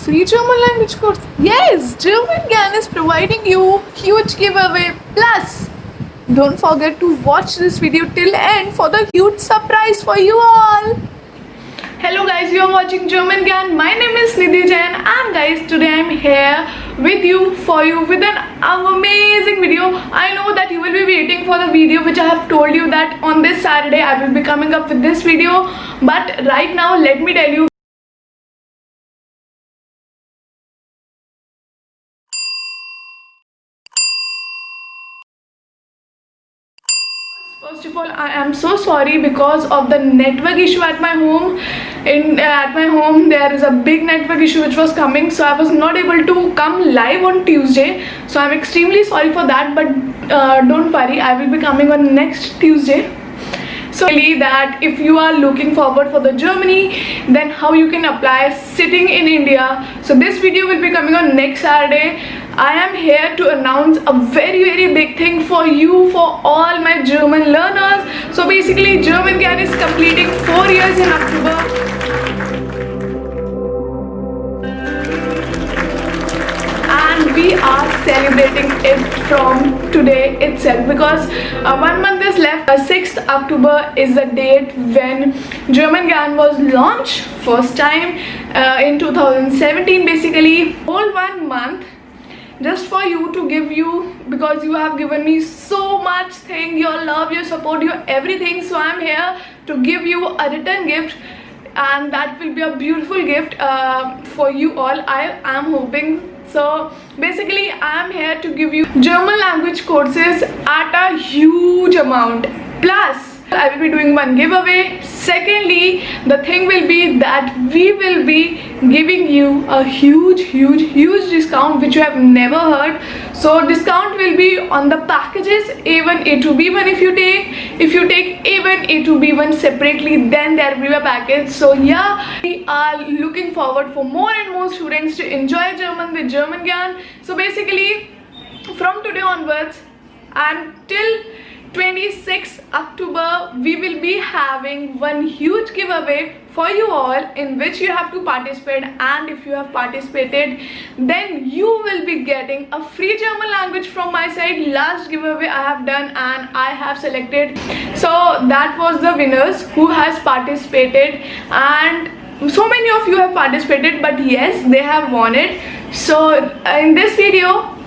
Free German language course. Yes, German Gyan is providing you huge giveaway. Plus, don't forget to watch this video till end for the huge surprise for you all. Hello guys, you are watching German Gyan. My name is Nidhi Jain and guys, today I am here with you with an amazing video. I know that you will be waiting for the video which I have told you that on this Saturday I will be coming up with this video. But right now let me tell you. First of all, I am so sorry because of the network issue at my home. At my home there is a big network issue which was coming, so I was not able to come live on Tuesday. So I'm extremely sorry for that, but don't worry, I will be coming on next Tuesday. So really that if you are looking forward for the Germany, then how you can apply sitting in India. So this video will be coming on next Saturday. I am here to announce a very big thing for you, for all my German learners. So basically German Gyan is completing 4 years in October. And we are celebrating it from today itself because 1 month is left. 6th October is the date when German Gyan was launched first time in 2017. Basically whole 1 month just for you to give you, because you have given me so much thing, your love, your support, your everything. So I'm here to give you a return gift, and that will be a beautiful gift for you all, I am hoping. So basically I am here to give you German language courses at a huge amount. Plus I will be doing one giveaway. Secondly, the thing will be that we will be giving you a huge discount which you have never heard. So discount will be on the packages A1, A2, B1. If you take A1, A2, B1 separately, then there will be a package. So yeah, we are looking forward for more and more students to enjoy German with German Gyan. So basically from today onwards until 26th October, we will be having one huge giveaway for you all, in which you have to participate, and if you have participated, then you will be getting a free German language from my side. Last giveaway I have done and I have selected, so that was the winners who has participated, and so many of you have participated, but yes, they have won it. So in this video,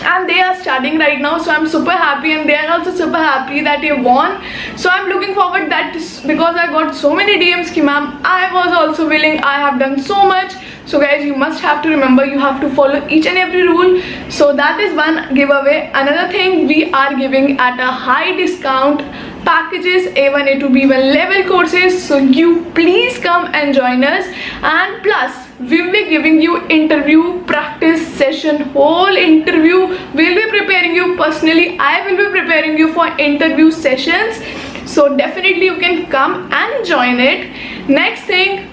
and they are studying right now, so I'm super happy, and they are also super happy that they won. So I'm looking forward that because I got so many DMs ki ma'am, I was also willing, I have done so much. So guys, you must have to remember, you have to follow each and every rule. So that is one giveaway. Another thing, we are giving at a high discount packages A1, A2, B1 level courses. So you please come and join us, and plus we will be giving you interview practice session. Whole interview will be preparing you personally. I will be preparing you for interview sessions. So definitely you can come and join it. Next thing,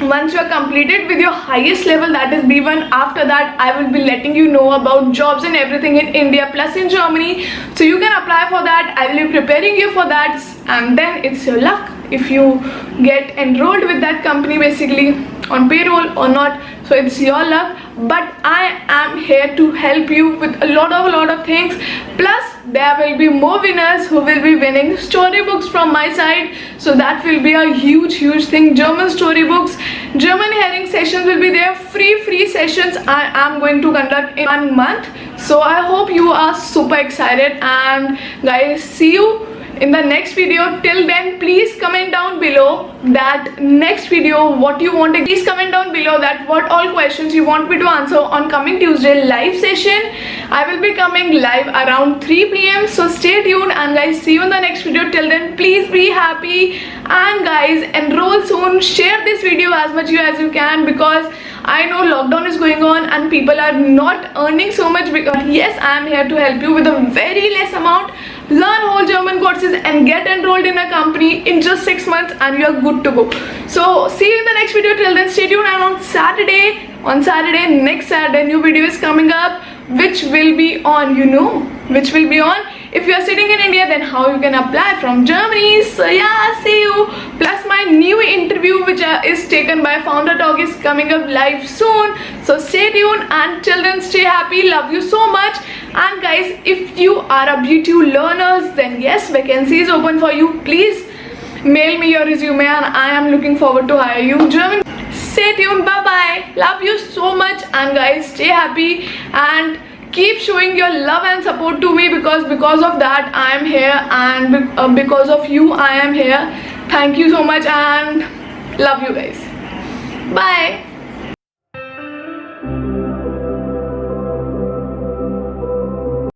once you are completed with your highest level, that is B1, after that I will be letting you know about jobs and everything in India plus in Germany. So you can apply for that. I will be preparing you for that, and then it's your luck if you get enrolled with that company basically on payroll or not. So it's your luck, but I am here to help you with a lot of things. Plus there will be more winners who will be winning storybooks from my side. So that will be a huge thing. German storybooks, German hearing sessions will be there. Free sessions I am going to conduct in 1 month. So I hope you are super excited, and guys, see you in the next video. Till then, please comment down below that next video what you want. Please comment down below that what all questions you want me to answer on coming Tuesday live session. I will be coming live around 3 PM. So stay tuned, and guys, see you in the next video. Till then, please be happy, and guys, enroll soon. Share this video as much as you can, because I know lockdown is going on and people are not earning so much, because yes, I am here to help you with a very less amount. Learn whole German courses and get enrolled in a company in just 6 months, and you are good to go. So see you in the next video. Till then, stay tuned, and on Saturday, next Saturday, new video is coming up, which will be on, which will be on if you are sitting in India, then how you can apply from Germany. So yeah, see you. Plus my new interview which is taken by Founder Talk is coming up live soon. So stay tuned, and till then stay happy. Love you so much. And guys, if you are a B2 learners, then yes, vacancy is open for you. Please mail me your resume and I am looking forward to hire you. German. Stay tuned. Bye bye. Love you so much, and guys, stay happy and keep showing your love and support to me, because of that I am here, and because of you I am here. Thank you so much and love you guys. Bye.